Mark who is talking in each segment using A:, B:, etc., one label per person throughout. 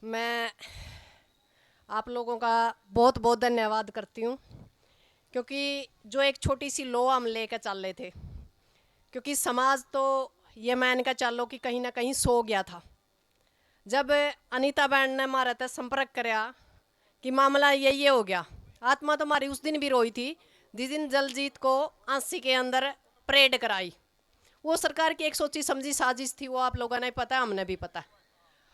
A: मैं आप लोगों का बहुत बहुत धन्यवाद करती हूँ, क्योंकि जो एक छोटी सी लो हम लेकर चल रहे थे, क्योंकि समाज तो ये मान कर चलो कि कहीं ना कहीं सो गया था। जब अनीता बहन ने हमारे तक संपर्क कराया कि मामला ये हो गया, आत्मा तो हमारी उस दिन भी रोई थी जिस दिन जलजीत को आंसी के अंदर परेड कराई। वो सरकार की एक सोची समझी साजिश थी, वो आप लोगों ने पता है, हमने भी पता है।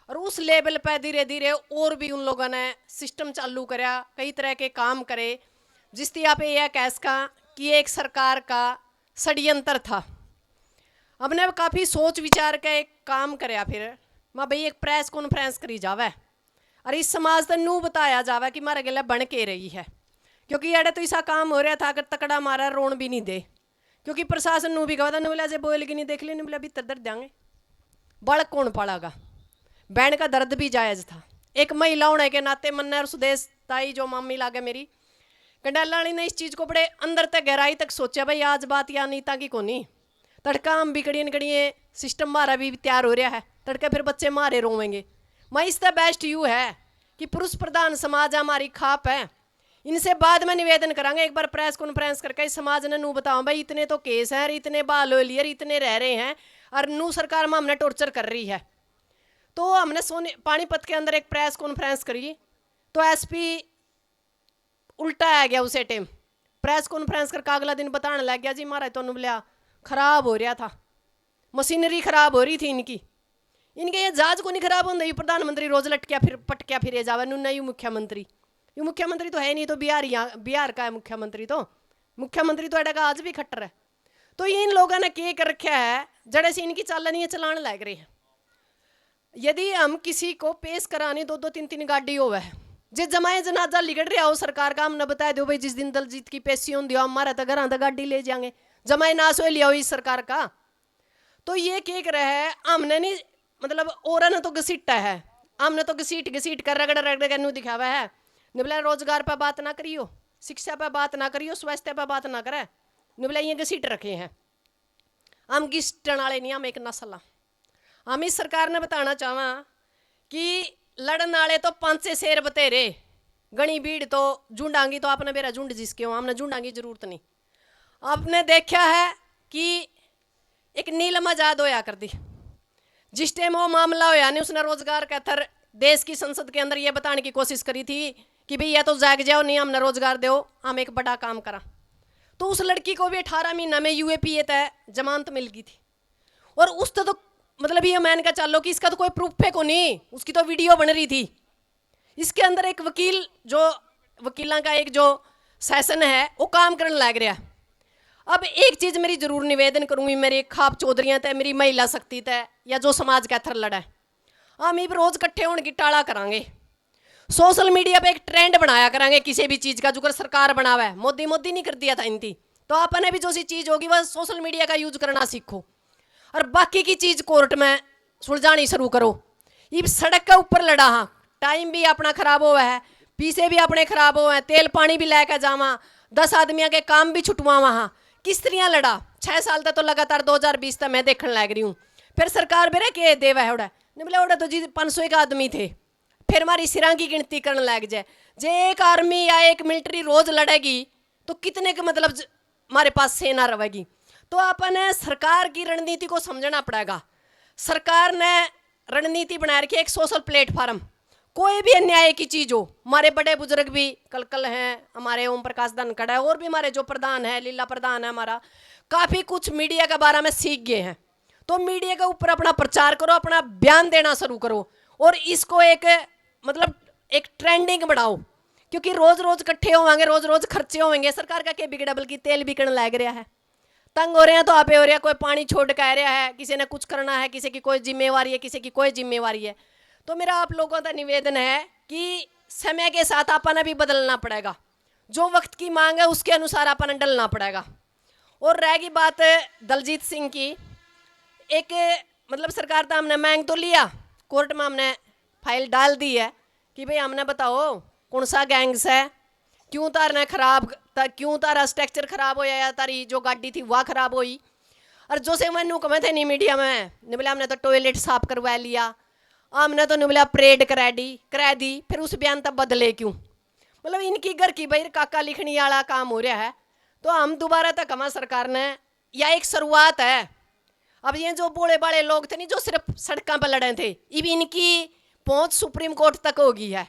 A: और उस लेवल पे धीरे धीरे और भी उन लोगों ने सिस्टम चालू कराया, कई तरह के काम करे, जिसकी आप यह कह सका कि एक सरकार का षड्यंत्र था। हमने काफ़ी सोच विचार के एक काम कराया, फिर मैं भाई एक प्रेस कॉन्फ्रेंस करी जावे और इस समाज तो नू बताया जावे कि मारे गले बन के रही है, क्योंकि अड़े तो ऐसा काम हो रहा था अगर तकड़ा मारा रोन भी नहीं दे, क्योंकि प्रशासन नू भी कहा बोला जे बोल के नहीं देख ले, बोला भीतर दर देंगे बड़ कौन पड़ेगा। बहन का दर्द भी जायज़ था, एक महिला होने के नाते मन्ना और सुदेश ताई जो मामी लागे मेरी कंडालानी ने इस चीज़ को बड़े अंदर तक गहराई तक सोचा, भाई आज बात या नीता की कोनी तड़का हम भी कड़ियन कड़िए सिस्टम मारा भी तैयार हो रहा है, तड़के फिर बच्चे मारे रोवेंगे। मैं इससे बेस्ट यू है कि पुरुष प्रधान समाज हमारी खाप है, इनसे बाद में निवेदन करांगे एक बार प्रेस कॉन्फ्रेंस करके इस समाज ने नू बताओ भाई इतने तो केस हैं, इतने बाल हो लिए, इतने रह रहे हैं और नू सरकार में हमने टॉर्चर कर रही है। तो हमने सोने पानीपत के अंदर एक प्रेस कॉन्फ्रेंस करी, तो एसपी उल्टा आ गया उसे टाइम प्रेस कॉन्फ्रेंस करके अगला दिन बताने लग गया जी महाराज तो बोलिया खराब हो रहा था, मशीनरी खराब हो रही थी इनके ये जहाज को नहीं खराब होता, ये प्रधानमंत्री रोज लटकिया फिर पटकिया फिर जावे नू नहीं मुख्यमंत्री तो है नहीं, तो बिहार का है मुख्यमंत्री तो एडा आज भी खट्टर है। तो इन लोगों ने क्या कर रखा है जड़े से इनकी चालन ये चलाने लग रही है। यदि हम किसी को पेश कराने दो दो तीन तीन गाड़ी हो है जे जमाए जनाजा लिगड़ रहा हो सरकार का, हमने बताया दो भाई जिस दिन दलजीत की पेशी होंगी हमारा तो घर गाड़ी ले जाएंगे, जमाए नाश हो लिया हो इस सरकार का। तो ये क्या कर रहा है, हमने नहीं मतलब और ने तो घसीटा है, हमने तो घसीट कर रगड़ रगड़ कर दिखावा है। निबला रोजगार पर बात ना करियो, शिक्षा पर बात ना करियो, स्वास्थ्य पर बात ना करे, निबला ये घसीट रखे हैं। हम घिसटन वाले नहीं, हम एक नस्ल। हम इस सरकार ने बताना चाहवा कि लड़न वाले तो 5 शेर बतेरे गणी भीड़ तो झुंडांगी, तो आपने मेरा झुंड जिसके हो, हमने झुंडांगी जरूरत नहीं। आपने देखा है कि एक नीलम आजाद होया कर दी, जिस टाइम वो मामला होया नहीं उसने रोजगार का थर देश की संसद के अंदर ये बताने की कोशिश करी थी कि भाई या तो जाग जाओ नहीं हमने रोजगार दो, हम एक बड़ा काम करा। तो उस लड़की को भी 18 महीना में यूएपीए तय जमानत मिल गई थी, और उस तो मतलब ये मान का चलो कि इसका तो कोई प्रूफ है को नहीं, उसकी तो वीडियो बन रही थी। इसके अंदर एक वकील जो वकीलों का एक जो सेशन है वो काम करने लग रहा। अब एक चीज़ मेरी जरूर निवेदन करूंगी, मेरी खाप चौधरियाँ तय, मेरी महिला शक्ति तय या जो समाज का थर लड़ा है, हम इब रोज इकट्ठे होने की टाला करांगे, सोशल मीडिया पे एक ट्रेंड बनाया करांगे किसी भी चीज़ का जो कर सरकार बनावा है। मोदी नहीं कर दिया था इनती, तो आपने भी जो सी चीज़ होगी वह सोशल मीडिया का यूज करना सीखो और बाकी की चीज़ कोर्ट में सुलझानी शुरू करो। ये सड़क के ऊपर लड़ा, हाँ टाइम भी अपना खराब हुआ है, पीछे भी अपने खराब हुए हैं, तेल पानी भी लेकर जावा, 10 आदमियों के काम भी छुटवा वहाँ किस तरह लड़ा। 6 साल तक तो लगातार 2020 तक मैं देखने लग रही हूँ। फिर सरकार बेरे के देवा है उड़ा नहीं बोले उड़ा तो जी 500 एक आदमी थे, फिर हमारी सिरा की गिनती करने लग जाए। जे एक आर्मी या एक मिलिट्री रोज लड़ेगी तो कितने के मतलब हमारे पास सेना रहेगी। तो अपने सरकार की रणनीति को समझना पड़ेगा। सरकार ने रणनीति बना रखी है एक सोशल प्लेटफार्म, कोई भी अन्याय की चीज़ हो, हमारे बड़े बुजुर्ग भी कल हैं, हमारे ओम प्रकाश धनखड़ है और भी हमारे जो प्रधान है लीला प्रधान है हमारा, काफ़ी कुछ मीडिया के बारे में सीख गए हैं। तो मीडिया के ऊपर अपना प्रचार करो, अपना बयान देना शुरू करो और इसको एक मतलब एक ट्रेंडिंग बढ़ाओ, क्योंकि रोज रोज इकट्ठे होंगे, रोज रोज खर्चे होंगे, सरकार का क्या बिगड़ा बल्कि तेल बिकने लग रहा है, तंग हो रहे हैं तो आपे हो रहा है, कोई पानी छोड़ कह रहा है, किसी ने कुछ करना है, किसी की कोई जिम्मेवारी है, किसी की कोई जिम्मेवारी है। तो मेरा आप लोगों का निवेदन है कि समय के साथ अपन भी बदलना पड़ेगा, जो वक्त की मांग है उसके अनुसार अपन डलना पड़ेगा। और रहेगी बात दलजीत सिंह की, एक मतलब सरकार तो हमने मांग तो लिया, कोर्ट में हमने फाइल डाल दी है कि भाई हमने बताओ कौन सा गैंग्स है, क्यों तारने खराब क्यों तारा स्ट्रक्चर खराब हो या तारी जो गाड़ी थी वह खराब हुई। और जो से मैं कमे थे नहीं मीडिया में बोले हमने तो टॉयलेट साफ करवा लिया, हमने तो नहीं बोला परेड करा दी, फिर उस बयान तक बदले क्यों? मतलब इनकी घर की भाई काका लिखनी वाला काम हो रहा है। तो हम दोबारा तक कमा सरकार ने, या एक शुरुआत है। अब ये जो बोले बाले लोग थे नहीं, जो सिर्फ सड़कों पर लड़े थे, अब इनकी पहुंच सुप्रीम कोर्ट तक होगी है।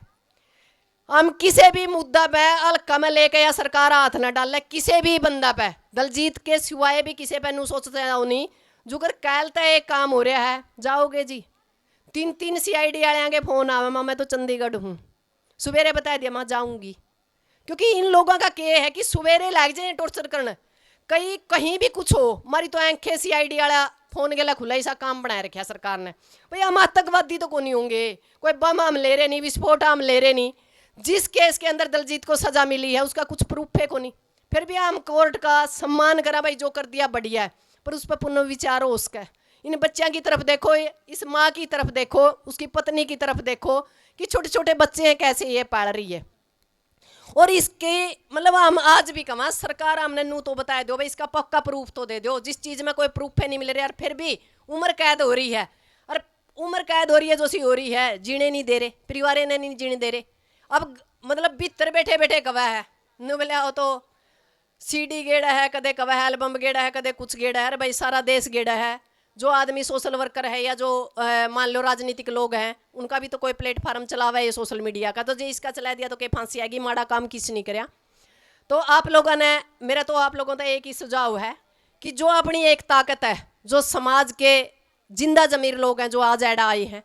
A: हम किसी भी मुद्दा पे हल्का में लेके या सरकार हाथ न डाले, किसी भी बंदा पे, दलजीत के सिवाय भी किसी पे नू सोचते जाओ नहीं। जुगर कहलता एक काम हो रहा है, जाओगे जी 3 CID वाले के फोन आवे, माँ मैं तो चंडीगढ़ हूँ, सवेरे बता दिया माँ जाऊंगी। क्योंकि इन लोगों का क्या है कि सवेरे लग जाए टॉर्चर करना, कहीं भी कुछ हो, हमारी तो आंखें CID वाला फोन गला खुला, ऐसा काम बनाए रखा सरकार ने। भाई हम आतंकवादी तो नहीं होंगे, कोई बम हम ले रहे नहीं, विस्फोट हम ले रहे नहीं। जिस केस के अंदर दलजीत को सजा मिली है उसका कुछ प्रूफ है को नहीं, फिर भी हम कोर्ट का सम्मान करा, भाई जो कर दिया बढ़िया है, पर उस पर पुनर्विचार हो उसका। इन बच्चों की तरफ देखो, इस माँ की तरफ देखो, उसकी पत्नी की तरफ देखो कि छोटे छोटे बच्चे हैं कैसे ये पाल रही है। और इसके मतलब हम आज भी कमा सरकार हमने नू तो बता दो भाई, इसका पक्का प्रूफ तो दे दो। जिस चीज में कोई प्रूफ है नहीं मिल रहा, और फिर भी उम्र कैद हो रही है, और उम्र कैद हो रही है जो सी हो रही है, जीने नहीं दे रहे, परिवार ने नहीं जीने दे रहे। अब मतलब भीतर बैठे बैठे कवा है नु बोले हो तो CD गेड़ा है, कदे कवा है एल्बम गेड़ा है, कदे कुछ गेड़ा है। अरे भाई सारा देश गेड़ा है। जो आदमी सोशल वर्कर है या जो मान लो राजनीतिक लोग हैं, उनका भी तो कोई प्लेटफार्म चलावा है ये सोशल मीडिया का, तो जो इसका चला दिया तो क्या फांसी आएगी? माड़ा काम किसी नहीं कराया। तो आप लोगों ने, मेरा तो आप लोगों का एक ही सुझाव है कि जो अपनी एक ताकत है, जो समाज के जिंदा जमीर लोग हैं जो आज ऐड आए हैं,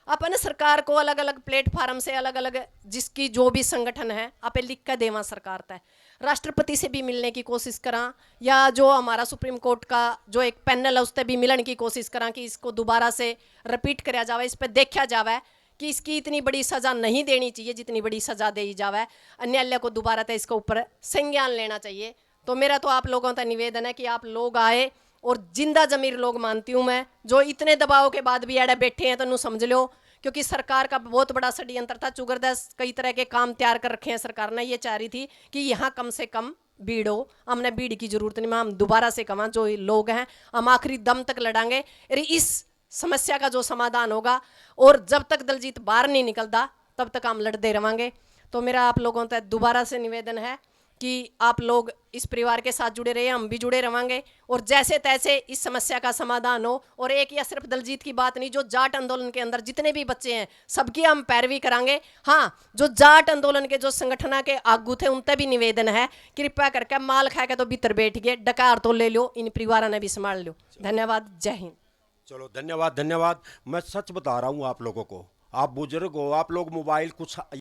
A: अपन सरकार को अलग अलग प्लेटफार्म से, अलग अलग जिसकी जो भी संगठन है, आप लिख कर देवा सरकार तय, राष्ट्रपति से भी मिलने की कोशिश करा, या जो हमारा सुप्रीम कोर्ट का जो एक पैनल है उससे भी मिलने की कोशिश करा कि इसको दोबारा से रिपीट कराया जाए, इस पर देखा जाए कि इसकी इतनी बड़ी सज़ा नहीं देनी चाहिए जितनी बड़ी सज़ा दी जाए। न्यायालय को दोबारा तो इसके ऊपर संज्ञान लेना चाहिए। तो मेरा तो आप लोगों का निवेदन है कि आप लोग आए, और जिंदा जमीर लोग मानती हूँ मैं, जो इतने दबाव के बाद भी अड़े बैठे हैं तो नू समझ लो, क्योंकि सरकार का बहुत बड़ा षड्यंत्र था। चुगरदस कई तरह के काम तैयार कर रखे हैं सरकार ने, ये चाह रही थी कि यहाँ कम से कम भीड़ हो। हमने भीड़ की जरूरत नहीं, हम दोबारा से कमा जो लोग हैं हम आखिरी दम तक लड़ांगे, अरे इस समस्या का जो समाधान होगा। और जब तक दलजीत बाहर नहीं निकलता तब तक हम लड़ते रहेंगे। तो मेरा आप लोगों तक दोबारा से निवेदन है कि आप लोग इस परिवार के साथ जुड़े रहिए, हम भी जुड़े रहेंगे, और जैसे तैसे इस समस्या का समाधान हो। और एक या सिर्फ दलजीत की बात नहीं, जो जाट आंदोलन के अंदर जितने भी बच्चे हैं सबकी हम पैरवी करांगे। हाँ, जो जाट आंदोलन के जो संगठन के आगू थे उनसे भी निवेदन है, कृपया करके माल खा के तो भीतर बैठ गए, डकार तो ले लो, इन परिवारों ने भी संभाल लो। धन्यवाद, जय हिंद।
B: चलो धन्यवाद धन्यवाद। मैं सच बता रहा हूँ आप लोगों को, आप बुजुर्ग हो, आप लोग मोबाइल कुछ